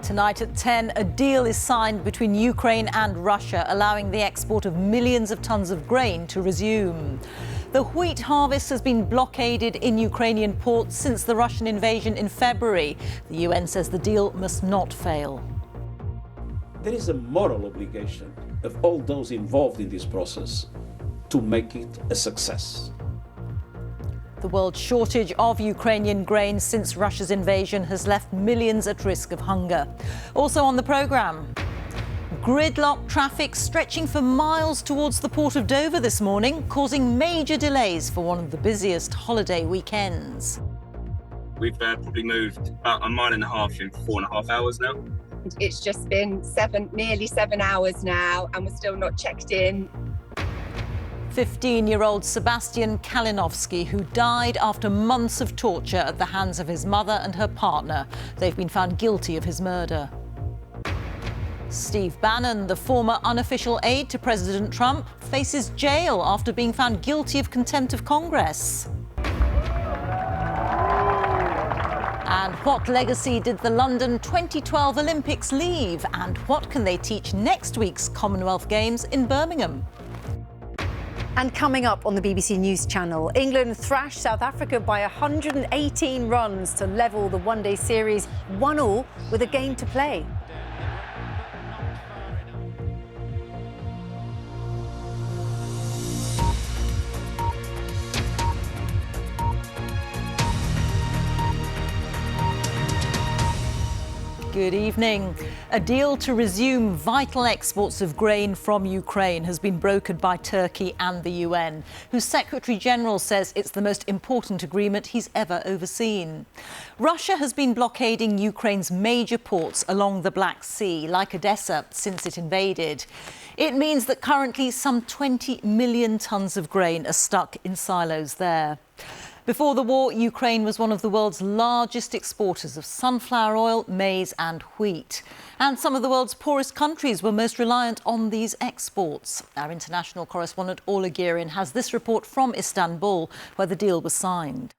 Tonight at 10, a deal is signed between Ukraine and Russia, allowing the export of millions of tons of grain to resume. The wheat harvest has been blockaded in Ukrainian ports since the Russian invasion in February. The UN says the deal must not fail. There is a moral obligation of all those involved in this process to make it a success. The world shortage of Ukrainian grain since Russia's invasion has left millions at risk of hunger. Also on the programme, gridlock traffic stretching for miles towards the port of Dover this morning, causing major delays for one of the busiest holiday weekends. We've probably moved about a mile and a half in 4.5 hours now. It's just been nearly 7 hours now, and we're still not checked in. 15-year-old Sebastian Kalinowski, who died after months of torture at the hands of his mother and her partner. They've been found guilty of his murder. Steve Bannon, the former unofficial aide to President Trump, faces jail after being found guilty of contempt of Congress. And what legacy did the London 2012 Olympics leave? And what can they teach next week's Commonwealth Games in Birmingham? And coming up on the BBC News Channel, England thrashed South Africa by 118 runs to level the one-day series 1-1 with a game to play. Good evening. A deal to resume vital exports of grain from Ukraine has been brokered by Turkey and the UN, whose Secretary-General says it's the most important agreement he's ever overseen. Russia has been blockading Ukraine's major ports along the Black Sea, like Odessa, since it invaded. It means that currently some 20 million tons of grain are stuck in silos there. Before the war, Ukraine was one of the world's largest exporters of sunflower oil, maize and wheat. And some of the world's poorest countries were most reliant on these exports. Our international correspondent Orla Guerin has this report from Istanbul, where the deal was signed.